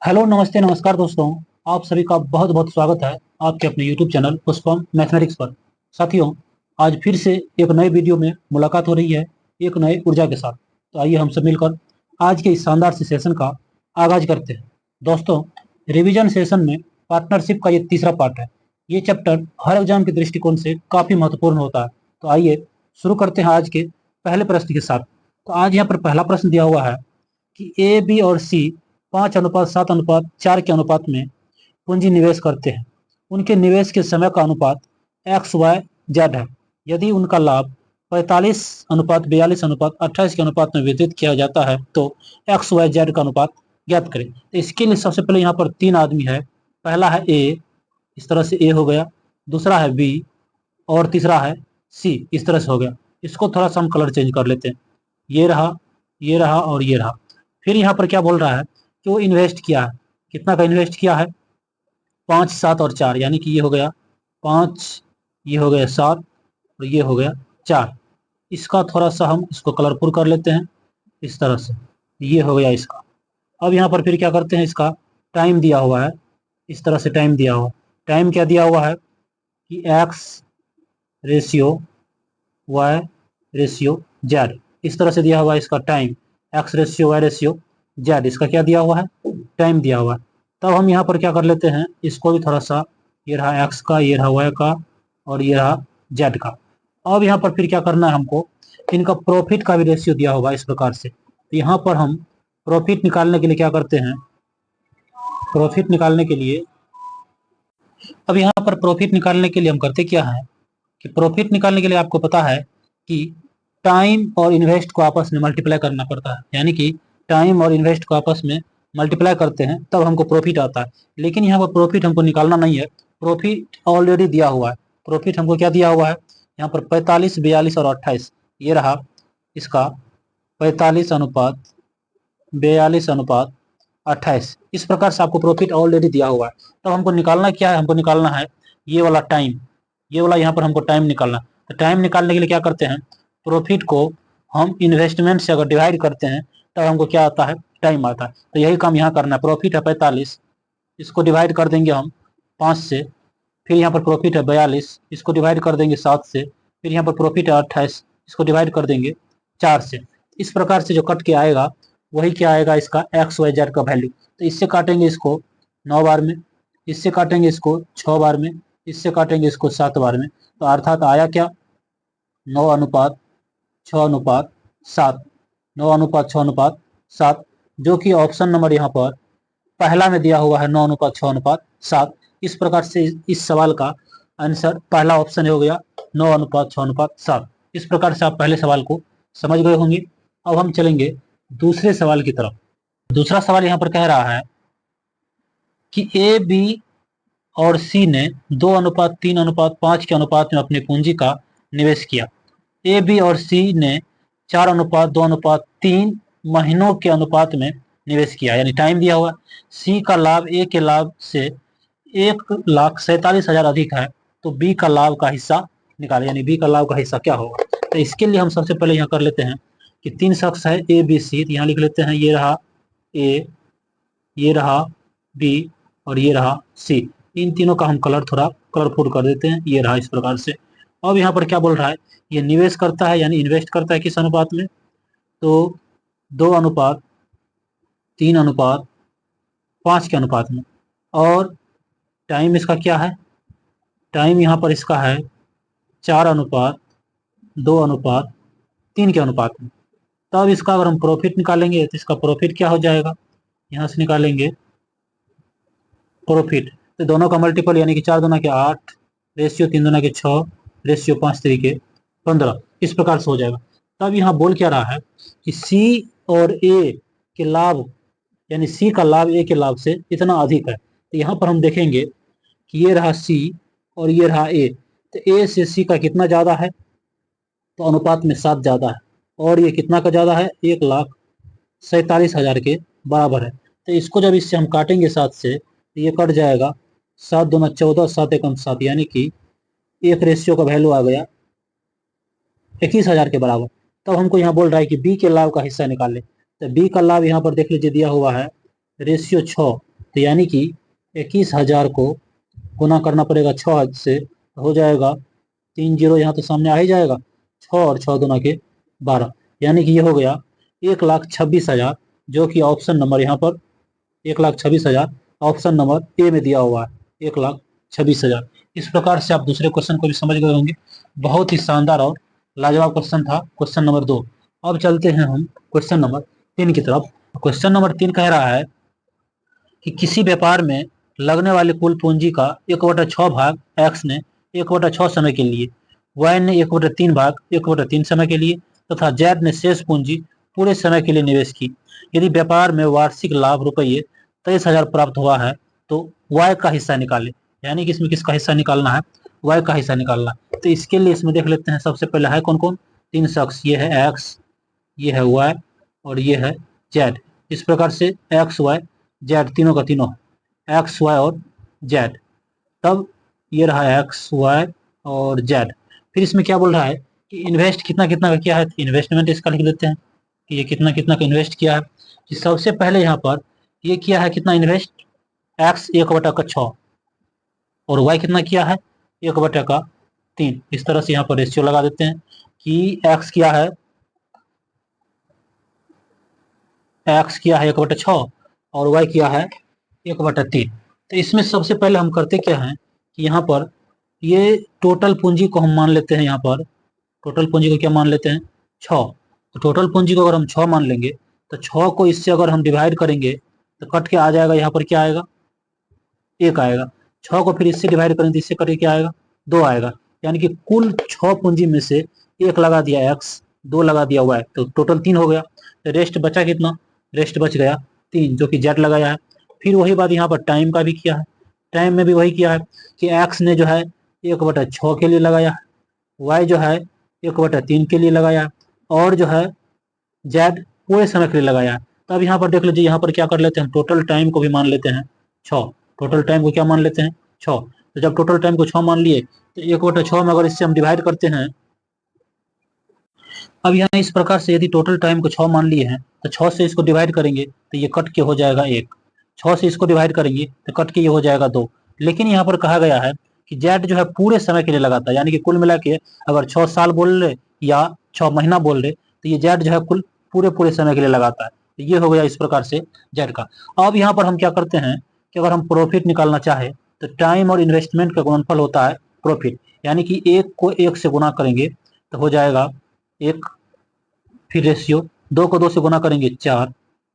Hello नमस्ते नमस्कार दोस्तों। आप सभी का बहुत बहुत स्वागत है आपके अपने यूट्यूब चैनल पुष्पम मैथमेटिक्स पर। साथियों, आज फिर से एक नए वीडियो में मुलाकात हो रही है एक नए ऊर्जा के साथ। तो आइए हम सब मिलकर आज के इस शानदार से सेशन का आगाज करते हैं। दोस्तों, रिवीजन सेशन में पार्टनरशिप का ये तीसरा पार्ट है। ये चैप्टर हर एग्जाम के दृष्टिकोण से काफ़ी महत्वपूर्ण होता है। तो आइए शुरू करते हैं आज के पहले प्रश्न के साथ। तो आज यहाँ पर पहला प्रश्न दिया हुआ है कि ए बी और सी 5:7:4 के अनुपात में पूंजी निवेश करते हैं। उनके निवेश के समय का अनुपात XYZ है। यदि उनका लाभ 45:42:28 के अनुपात में वितरित किया जाता है तो XYZ का अनुपात ज्ञात करें। तो इसके लिए सबसे पहले यहाँ पर तीन आदमी है। पहला है ए, इस तरह से ए हो गया। दूसरा है बी और तीसरा है सी, इस तरह से हो गया। इसको थोड़ा सा हम कलर चेंज कर लेते हैं। ये रहा, ये रहा और ये रहा। फिर यहाँ पर क्या बोल रहा है कि वो इन्वेस्ट किया है। कितना का इन्वेस्ट किया है? 5, 7 और 4, यानी कि ये हो गया 5, ये हो गया 7 और ये हो गया 4। इसका थोड़ा सा हम इसको कलरफुल कर लेते हैं इस तरह से। ये हो गया इसका। अब यहाँ पर फिर क्या करते हैं, इसका टाइम दिया हुआ है, इस तरह से टाइम दिया हुआ। टाइम क्या दिया हुआ है कि X ratio Y ratio Z, इस तरह से दिया हुआ है इसका time. X ratio Y ratio Z, इसका क्या दिया हुआ है? टाइम दिया हुआ है। तब हम यहाँ पर क्या कर लेते हैं, इसको भी थोड़ा सा, ये रहा X का, ये रहा Y का और ये रहा Z का। अब यहाँ पर फिर क्या करना है हमको, इनका प्रॉफिट का भी रेशियो दिया होगा इस प्रकार से। तो यहाँ पर हम प्रॉफिट निकालने के लिए क्या करते हैं, प्रॉफिट निकालने के लिए, अब यहाँ पर प्रॉफिट निकालने के लिए हम करते क्या है कि प्रॉफिट निकालने के लिए आपको पता है कि टाइम और इन्वेस्ट को आपस में मल्टीप्लाई करना पड़ता है। यानी कि टाइम और इन्वेस्ट को आपस में मल्टीप्लाई करते हैं तब हमको प्रॉफिट आता है। लेकिन यहाँ पर प्रॉफिट हमको निकालना नहीं है, प्रॉफिट ऑलरेडी दिया हुआ है। प्रॉफिट हमको क्या दिया हुआ है, यहाँ पर 45, 42 और 28, ये रहा इसका 45:42:28, इस प्रकार से आपको प्रॉफिट ऑलरेडी दिया हुआ है। तब हमको निकालना क्या है, हमको निकालना है ये वाला टाइम, ये वाला यहाँ पर हमको टाइम निकालना। तो टाइम निकालने के लिए क्या करते हैं, प्रॉफिट को हम इन्वेस्टमेंट से अगर डिवाइड करते हैं तब हमको क्या आता है, टाइम आता है। तो यही काम यहाँ करना है। प्रॉफिट है 45, इसको डिवाइड कर देंगे हम 5 से। फिर यहाँ पर प्रॉफिट है 42, इसको डिवाइड कर देंगे 7 से। फिर यहाँ पर प्रॉफिट है 28, इसको डिवाइड कर देंगे 4 से। इस प्रकार से जो कट के आएगा वही क्या आएगा, इसका XYZ का वैल्यू। तो इससे काटेंगे इसको 9 बार में, इससे काटेंगे इसको 6 बार में, इससे काटेंगे इसको 7 बार में। तो अर्थात आया क्या, 9:6:7, 9:6:7, जो कि ऑप्शन नंबर यहाँ पर पहला में दिया हुआ है 9:6:7। इस प्रकार से इस सवाल का आंसर पहला ऑप्शन हो गया 9:6:7। इस प्रकार से आप पहले सवाल को समझ गए होंगे। अब हम चलेंगे दूसरे सवाल की तरफ। दूसरा सवाल यहाँ पर कह रहा है कि ए बी और सी ने 2:3:5 के अनुपात में अपनी पूंजी का निवेश किया। ए बी और सी ने 4:2:3 महीनों के अनुपात में निवेश किया, यानी टाइम दिया हुआ। सी का लाभ ए के लाभ से 1,47,000 अधिक है, तो बी का लाभ का हिस्सा निकाले, यानी बी का लाभ का हिस्सा क्या होगा। तो इसके लिए हम सबसे पहले यहाँ कर लेते हैं कि तीन शख्स है ए बी सी, तो यहाँ लिख लेते हैं ये रहा ए, ये रहा बी और ये रहा सी। इन तीनों का हम कलर थोड़ा कलरफुल कर देते हैं, ये रहा इस प्रकार से। अब यहाँ पर क्या बोल रहा है, ये निवेश करता है यानी इन्वेस्ट करता है किस अनुपात में, तो 2:3:5 के अनुपात में। और टाइम इसका क्या है, टाइम यहाँ पर इसका है 4:2:3 के अनुपात में। तब इसका अगर हम प्रॉफिट निकालेंगे तो इसका प्रॉफिट क्या हो जाएगा, यहाँ से निकालेंगे प्रॉफिट, तो दोनों का मल्टीपल, यानी कि 4 दूना के 8, रेशियो 3 दूना के 6, रेशियो 5 तरीके 15, इस प्रकार से हो जाएगा। तब यहाँ बोल क्या रहा है कि सी और ए के लाभ, यानी सी का लाभ ए के लाभ से इतना अधिक है। तो यहाँ पर हम देखेंगे कि ये रहा सी और ये रहा ए, तो ए से सी का कितना ज़्यादा है, तो अनुपात में 7 ज़्यादा है। और ये कितना का ज़्यादा है, 1,47,000 के बराबर है। तो इसको जब इससे हम काटेंगे 7 से तो ये कट जाएगा, 7 दूना 14, 7 एकम 7, यानी कि एक रेशियो का वैल्यू आ गया 21,000 के बराबर। तब हमको यहाँ बोल रहा है कि बी के लाभ का हिस्सा निकाल ले। तो बी का लाभ यहाँ पर देख लीजिए दिया हुआ है रेशियो 6, तो यानी कि 21,000 को गुना करना पड़ेगा 6 से, तो हो जाएगा 3 जीरो यहाँ तो सामने आ ही जाएगा, 6 और 6 दूना के 12, यानी कि ये हो गया 1,26,000, जो कि ऑप्शन नंबर यहाँ पर 1,26,000 ऑप्शन नंबर ए में दिया हुआ है, 1,26,000। इस प्रकार से आप दूसरे क्वेश्चन को भी समझ गए होंगे। बहुत ही शानदार और लाजवाब क्वेश्चन था क्वेश्चन नंबर 2। अब चलते हैं हम क्वेश्चन नंबर 3 की तरफ। क्वेश्चन नंबर 3 कह रहा है कि किसी व्यापार में लगने वाली कुल पूंजी का 1/6 भाग एक्स ने 1/6 समय के लिए, वाई ने 1/3 भाग 1/3 समय के लिए तथा जेड ने शेष पूंजी पूरे समय के लिए निवेश की। यदि व्यापार में वार्षिक लाभ रुपये 23,000 प्राप्त हुआ है तो वाई का हिस्सा निकाले। यानी कि इसमें किसका हिस्सा निकालना है? वाई का हिस्सा निकालना। तो इसके लिए इसमें देख लेते हैं। सबसे पहले है कौन कौन? 3 शख्स, ये है एक्स, ये है वाई और ये है जेड। इस प्रकार से एक्स वाई जेड तीनों का तीनों है, एक्स वाई और जेड। तब ये रहा एक्स वाई और जेड। फिर इसमें क्या बोल रहा है कि इन्वेस्ट कितना कितना का किया है, इन्वेस्टमेंट इसका लिख लेते हैं कि ये कितना कितना का इन्वेस्ट किया है। कि सबसे पहले यहाँ पर ये किया है कितना इन्वेस्ट, एक्स 1/6 और वाई कितना किया है 1/3। इस तरह से यहाँ पर रेशियो लगा देते हैं कि एक्स किया है 1/6 और वाई किया है 1/3। तो इसमें सबसे पहले हम करते क्या हैं कि यहाँ पर ये टोटल पूंजी को हम मान लेते हैं। यहाँ पर टोटल पूंजी को क्या मान लेते हैं? 6। तो टोटल पूंजी को अगर हम 6 मान लेंगे तो 6 को इससे अगर हम डिवाइड करेंगे तो कट के आ जाएगा, यहाँ पर क्या आएगा? 1 आएगा। 6 को फिर इससे डिवाइड करेंगे तो इससे कट के क्या आएगा? 2 आएगा। यानी कि कुल 6 पूंजी में से 1 लगा दिया एक्स, 2 लगा दिया वाई, तो टोटल 3 हो गया। तो रेस्ट बचा कितना? रेस्ट बच गया 3, जो कि जेड लगाया है। फिर वही बात यहाँ पर टाइम का भी किया है। टाइम में भी वही किया है कि एक्स ने जो है 1/6 के लिए लगाया है, वाई जो है 1/3 के लिए लगाया है और जो है जेड पूरे समय के लिए लगाया है। तो अब यहाँ पर देख लीजिए, यहाँ पर क्या कर लेते हैं, टोटल टाइम को भी मान लेते हैं 6। टोटल टाइम को क्या मान लेते हैं? 6। तो जब टोटल टाइम को 6 मान लिए तो 1/6 में अगर इससे हम डिवाइड करते हैं, अब यहाँ इस प्रकार से यदि टोटल टाइम को 6 मान लिए हैं तो 6 से इसको डिवाइड करेंगे तो ये कट के हो जाएगा 1। 6 से इसको डिवाइड करेंगे तो कट के ये हो जाएगा 2। लेकिन यहाँ पर कहा गया है कि जेड जो है पूरे समय के लिए लगाता है, यानी कि कुल मिला के अगर 6 साल बोल रहे या 6 महीना बोल रहे तो ये जेड जो है कुल पूरे पूरे समय के लिए लगाता है। तो ये हो गया इस प्रकार से जेड का। अब यहाँ पर हम क्या करते हैं कि अगर हम प्रॉफिट निकालना चाहे तो टाइम और इन्वेस्टमेंट का गुणनफल होता है प्रॉफिट, यानी कि 1 को 1 से गुना करेंगे तो हो जाएगा 1, फिर रेशियो 2 को 2 से गुना करेंगे 4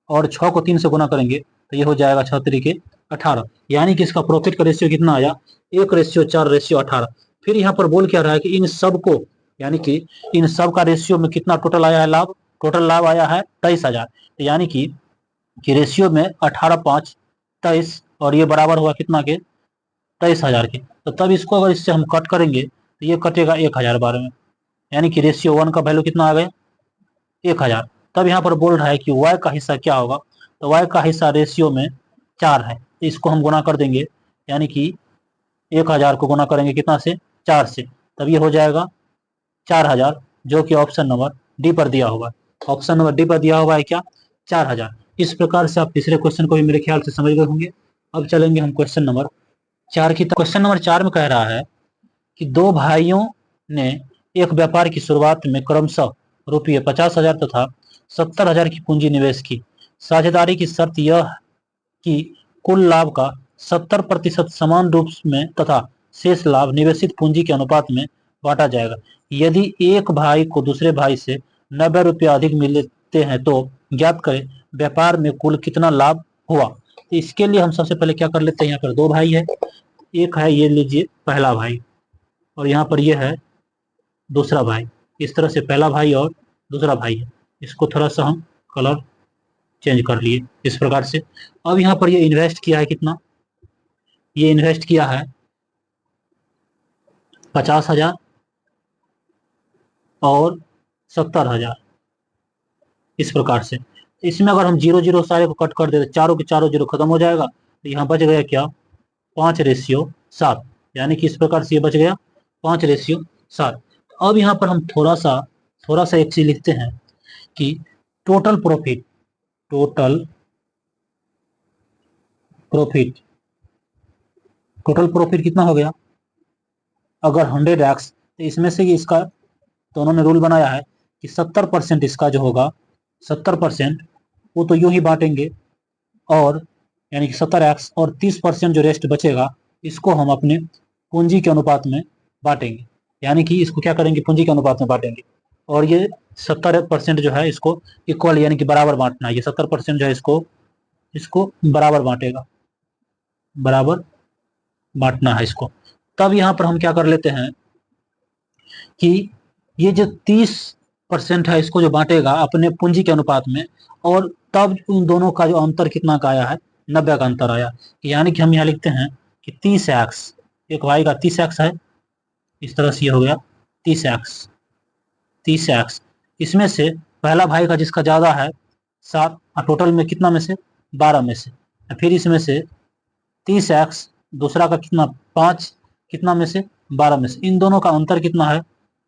और 6 को 3 से गुना करेंगे तो ये हो जाएगा 6 तरीके 18। यानी कि इसका प्रॉफिट का रेशियो कितना आया? 1/4/18। फिर यहाँ पर बोल क्या रहा है कि इन सब को, यानी कि इन सब का रेशियो में कितना टोटल आया है लाभ? टोटल लाभ आया है 23,000। तो यानी कि रेशियो में 18 5 23 और ये बराबर हुआ कितना के? 23,000 के। तो तब इसको अगर इससे हम कट करेंगे तो ये कटेगा 1,000 में, यानी कि रेशियो 1 का वैल्यू कितना आ गया? 1,000। तब यहाँ पर बोल रहा है कि वाई का हिस्सा क्या होगा? तो वाई का हिस्सा रेशियो में 4 है, तो इसको हम गुना कर देंगे, यानी कि 1,000 को गुना करेंगे कितना से? 4 से, तब ये हो जाएगा 4,000, जो कि ऑप्शन नंबर डी पर दिया हुआ है। ऑप्शन नंबर डी पर दिया हुआ है क्या? 4,000। इस प्रकार से आप तीसरे क्वेश्चन को भी मेरे ख्याल से समझ गए होंगे। अब चलेंगे हम क्वेश्चन नंबर 4 की। क्वेश्चन नंबर 4 में कह रहा है कि 2 भाइयों ने एक व्यापार की शुरुआत में क्रमशः रुपये 50,000 तथा 70,000 की पूंजी निवेश की। साझेदारी की शर्त यह कि कुल लाभ का 70% समान रूप में तथा शेष लाभ निवेशित पूंजी के अनुपात में बांटा जाएगा। यदि एक भाई को दूसरे भाई से 90 रुपये अधिक मिलते हैं तो ज्ञात करें व्यापार में कुल कितना लाभ हुआ। तो इसके लिए हम सबसे पहले क्या कर लेते हैं, यहाँ पर 2 भाई है, एक है ये लीजिए पहला भाई और यहाँ पर ये है दूसरा भाई। इस तरह से पहला भाई और दूसरा भाई है, इसको थोड़ा सा हम कलर चेंज कर लिए इस प्रकार से। अब यहाँ पर ये इन्वेस्ट किया है कितना? ये इन्वेस्ट किया है 50,000 और 70,000 इस प्रकार से। इसमें अगर हम 0 0 सारे को कट कर दे तो चारों के चारों 0 खत्म हो जाएगा, तो यहाँ बच गया क्या? 5/7, यानी कि इस प्रकार से ये बच गया 5/7। अब यहाँ पर हम थोड़ा सा एक चीज लिखते हैं कि total profit profit, total profit कितना हो गया, अगर 100x, तो इसमें से इसका, तो उन्होंने रूल बनाया है कि 70% इसका जो होगा, 70% वो तो यूं ही बांटेंगे, और यानी कि 70x, और 30% जो रेस्ट बचेगा इसको हम अपने पूंजी के अनुपात में बांटेंगे, यानी कि इसको क्या करेंगे, पूंजी के अनुपात में बांटेंगे। और ये 70% जो है इसको इक्वल यानी कि बराबर बांटना है, ये 70% जो है इसको बराबर बांटेगा, बराबर बांटना है इसको। तब यहाँ पर हम क्या कर लेते हैं कि ये जो 30% है इसको जो बांटेगा अपने पूंजी के अनुपात में, और तब उन दोनों का जो अंतर कितना का आया है, 90 का अंतर आया, यानी कि हम यहाँ लिखते हैं कि 30x, एक भाई का 30x है, इस तरह से ये हो गया 30x, 30x, इसमें से पहला भाई का जिसका ज़्यादा है 7, टोटल में कितना में से, 12 में से, फिर इसमें से 30x, दूसरा का कितना 5, कितना में से, 12 में से, इन दोनों का अंतर कितना है,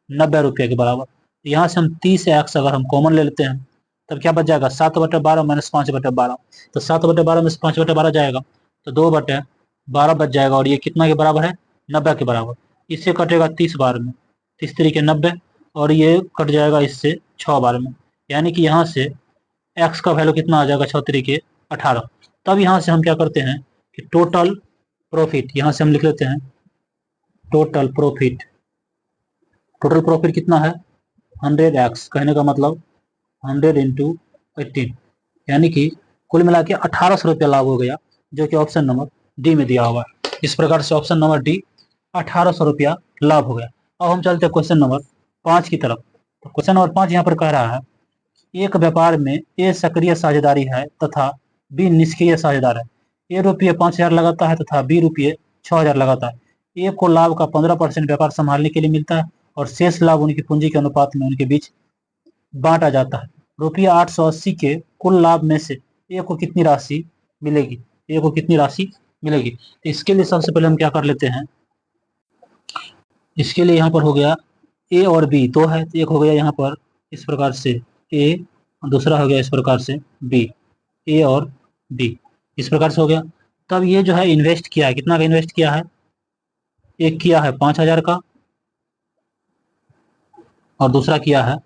90 रुपये के बराबर। यहाँ से हम 30x अगर हम कॉमन ले लेते हैं तब क्या बच जाएगा, 7/12 माइनस 5/12, तो 7/12 में से 5/12 जाएगा तो 2/12 बच जाएगा, और ये कितना के बराबर है, 90 के बराबर। इससे कटेगा 30 बार में, 30 तरीके 90, और ये कट जाएगा इससे 6 बार में, यानी कि यहाँ से x का वैल्यू कितना आ जाएगा, 6 तरीके 18। तब यहाँ से हम क्या करते हैं कि टोटल प्रॉफिट, यहाँ से हम लिख लेते हैं टोटल प्रॉफिट, टोटल प्रॉफिट कितना है 100x, कहने का मतलब 100 इंटू 18, यानी कि कुल मिला के 1800 रुपया लाभ हो गया, जो कि ऑप्शन नंबर डी में दिया हुआ है। इस प्रकार से ऑप्शन नंबर डी 1800 रुपया लाभ हो गया। अब हम चलते हैं क्वेश्चन नंबर 5 की तरफ। तो क्वेश्चन नंबर 5 यहाँ पर कह रहा है, एक व्यापार में ए सक्रिय साझेदारी है तथा बी निष्क्रिय साझेदार है। ए रुपये 5000 लगाता है तथा बी रुपये 6000 लगाता है। ए को लाभ का 15% व्यापार संभालने के लिए मिलता है और शेष लाभ उनकी पूंजी के अनुपात में उनके बीच बांटा जाता है। रुपया 880 के कुल लाभ में से ए को कितनी राशि मिलेगी, ए को कितनी राशि मिलेगी। तो इसके लिए सबसे पहले हम क्या कर लेते हैं, इसके लिए यहाँ पर हो गया ए और बी दो है, तो एक हो गया यहाँ पर इस प्रकार से ए, और दूसरा हो गया इस प्रकार से बी, ए और बी इस प्रकार से हो गया। तब ये जो है इन्वेस्ट किया है, कितना का इन्वेस्ट किया है, एक किया है 5000 का और दूसरा किया है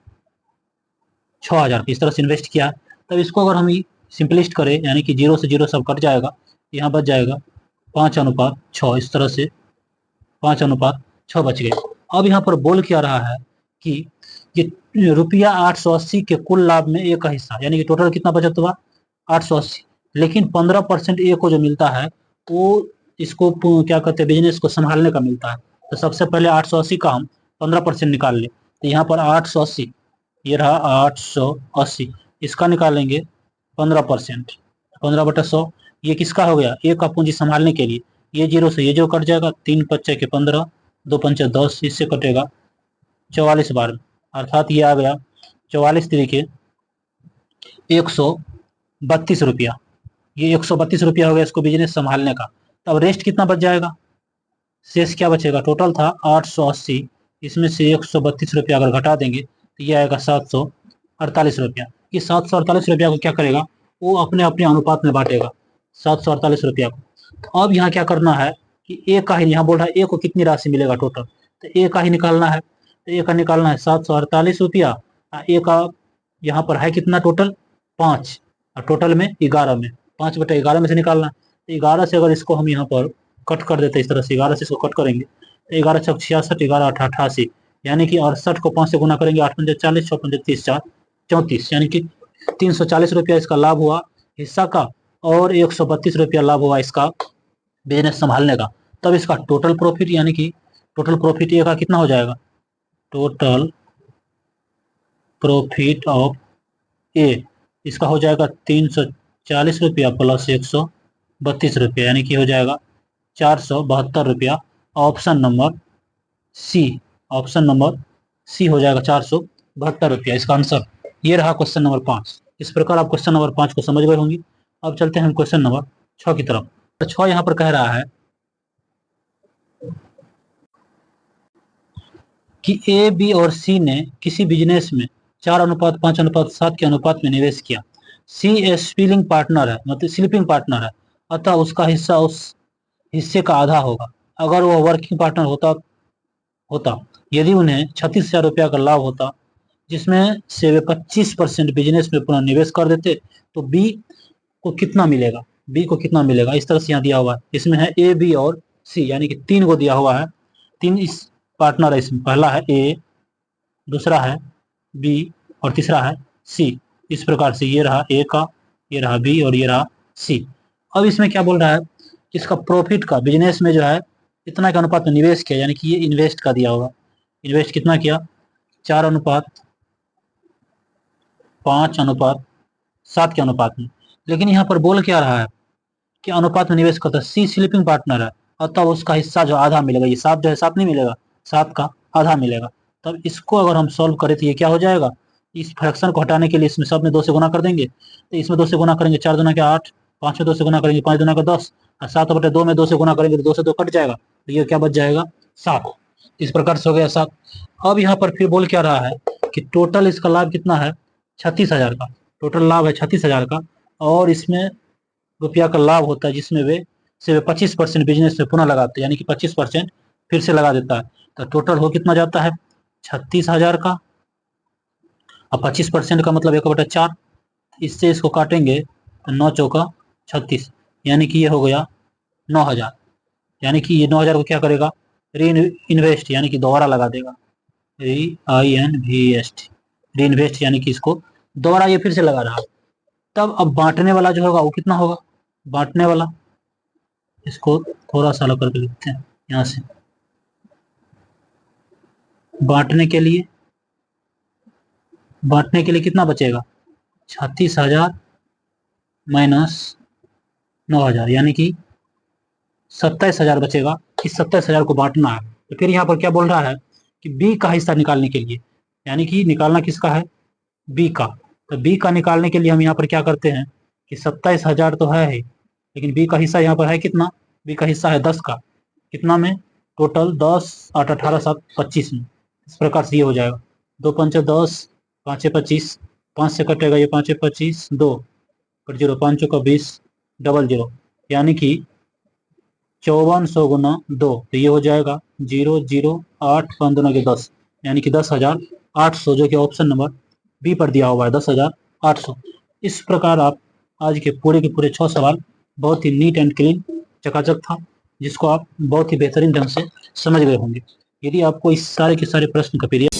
6000 का, इस तरह से इन्वेस्ट किया है। तब इसको अगर हम सिंपलिस्ट करें, यानी कि 0 से 0 सब कट जाएगा, यहाँ बच जाएगा 5/6, इस तरह से 5/6 बच गए। अब यहाँ पर बोल क्या रहा है कि ये रुपया 880 के कुल लाभ में ए का हिस्सा, यानी कि टोटल कितना बचत हुआ 880, लेकिन 15% ए को जो मिलता है वो इसको क्या कहते हैं, बिजनेस को संभालने का मिलता है। तो सबसे पहले 880 का हम 15% निकाल लें, तो यहाँ पर 880, ये रहा 880, इसका निकालेंगे 15%, 15/100, ये किसका हो गया, ए का पूंजी संभालने के लिए। ये 0 से ये जो कट जाएगा, 3×5 = 15, 2×5 = 10, इससे कटेगा 44 बार, अर्थात ये आ गया 44 तरीके 132 रुपया। ये 132 रुपया हो गया इसको बिजनेस संभालने का। तब रेस्ट कितना बच जाएगा, शेष क्या बचेगा, टोटल था 880, इसमें से 132 रुपया अगर घटा देंगे तो ये आएगा 748 रुपया। ये 748 रुपया को क्या करेगा, वो अपने अपने अनुपात में बांटेगा 748 रुपया को। तो अब यहाँ क्या करना है कि ए का ही, यहाँ बोल रहा है ए को कितनी राशि मिलेगा टोटल, तो ए का ही निकालना है। तो ए का निकालना है 748 रुपया, ए का यहाँ पर है कितना टोटल 5, और टोटल में 11 में 5/11 में से निकालना है। तो 11 से अगर इसको हम यहाँ पर कट कर देते हैं, इस तरह से 11 से इसको कट करेंगे तो 11 × 66, 11 × 8 = 88, यानी कि 68 को 5 से गुना करेंगे, 8×5 = 40, 6×5 = 30, 4 = 34, यानी कि 340 रुपया इसका लाभ हुआ हिस्सा का, और 132 रुपया लाभ हुआ इसका बिजनेस संभालने का। तब इसका टोटल प्रॉफिट, यानी कि टोटल प्रॉफिट ए का कितना हो जाएगा, टोटल प्रॉफिट ऑफ ए, इसका हो जाएगा 340 रुपया प्लस 132 रुपया, यानी कि हो जाएगा 472 रुपया। Option number C, option number C हो जाएगा 472 रुपया, इसका आंसर ये रहा क्वेश्चन नंबर 5। इस प्रकार आप क्वेश्चन नंबर 5 को समझ गए होंगे। अब चलते हैं हम क्वेश्चन नंबर 6 की तरफ। 6 यहाँ पर कह रहा है कि ए, बी और सी ने किसी बिजनेस में 4:5:7 के अनुपात में निवेश किया। सी ए स्लीपिंग पार्टनर है, मतलब स्लीपिंग पार्टनर है, अतः उसका हिस्सा उस हिस्से का आधा होगा। अगर वह वर्किंग पार्टनर होता यदि उन्हें 36,000 रुपया का लाभ होता, जिसमें से वे 25% बिजनेस में पुनः निवेश कर देते, तो बी को कितना मिलेगा? बी को कितना मिलेगा इस तरह से यहाँ दिया हुआ है। इसमें है ए, बी और सी, यानी कि 3 को दिया हुआ है। 3 इस पार्टनर है इसमें। पहला है ए, दूसरा है बी और तीसरा है सी। इस प्रकार से ये रहा ए का, ये रहा बी और ये रहा सी। अब इसमें क्या बोल रहा है? इसका प्रॉफिट का बिजनेस में जो है इतना के अनुपात में निवेश किया, यानी कि ये इन्वेस्ट का दिया होगा। इन्वेस्ट कितना किया? 4:5:7 के अनुपात में। लेकिन यहाँ पर बोल क्या रहा है कि अनुपात में निवेश करता है। सी स्लीपिंग पार्टनर है, अतः उसका हिस्सा जो आधा मिलेगा। ये 7 जो है 7 नहीं मिलेगा, 7 का आधा मिलेगा। तब इसको अगर हम सॉल्व करें तो ये क्या हो जाएगा? इस फ्रैक्शन को हटाने के लिए इसमें सब में 2 से गुना कर देंगे। तो इसमें 2 से गुना करेंगे 4 दूना के 8, 5 में 2 से गुना करेंगे 5 दूना के 10, और 7/2 में 2 से गुना करेंगे तो 2 से 2 कट जाएगा, तो ये क्या बच जाएगा? 7। इस प्रकार से हो गया 7। अब यहाँ पर फिर बोल क्या रहा है कि टोटल इसका लाभ कितना है? 36,000 का। टोटल लाभ है 36,000 का, और इसमें रुपया का लाभ होता है जिसमें वे 25% बिजनेस में पुनः लगाते हैं, यानी कि 25% फिर से लगा देता है। तो टोटल हो कितना जाता है? 36,000 का, अब 25% का मतलब 1/4। इससे इसको काटेंगे तो 9 चौका 36, यानी कि ये हो गया 9,000। यानी कि ये 9,000 को क्या करेगा? री इन्वेस्ट, यानी कि दोबारा लगा देगा। REINVEST, री इन्वेस्ट, यानी कि इसको दोबारा ये फिर से लगा रहा है। तब अब बांटने वाला जो होगा वो कितना होगा? बांटने वाला, इसको थोड़ा सा अलग करके लिखते हैं यहाँ से। बांटने के लिए कितना बचेगा? 36,000 माइनस 9,000, यानी कि 27,000 बचेगा। इस 27,000 को बांटना है। तो फिर यहाँ पर क्या बोल रहा है कि बी का हिस्सा निकालने के लिए, यानी कि निकालना किसका है? बी का। तो बी का निकालने के लिए हम यहाँ पर क्या करते हैं कि 27,000 तो है ही, लेकिन बी का हिस्सा यहाँ पर है कितना? बी का हिस्सा है 10 का। कितना में? टोटल 10, 8, 18, 7, 25 में। इस प्रकार से ये हो जाएगा 2 पंचे 10, 5 25, 5 से कटेगा ये 5 25, 2 और 0, 5 का 20, 00, यानी कि 5400 गुना 2, तो ये हो जाएगा 008 15 के 10, यानी कि 10,800, जो कि ऑप्शन नंबर बी पर दिया हुआ है 10,800। इस प्रकार आप आज के पूरे 6 सवाल, बहुत ही नीट एंड क्लीन, चकाचक था, जिसको आप बहुत ही बेहतरीन ढंग से समझ गए होंगे। यदि आपको इस सारे के सारे प्रश्न का पीडीएफ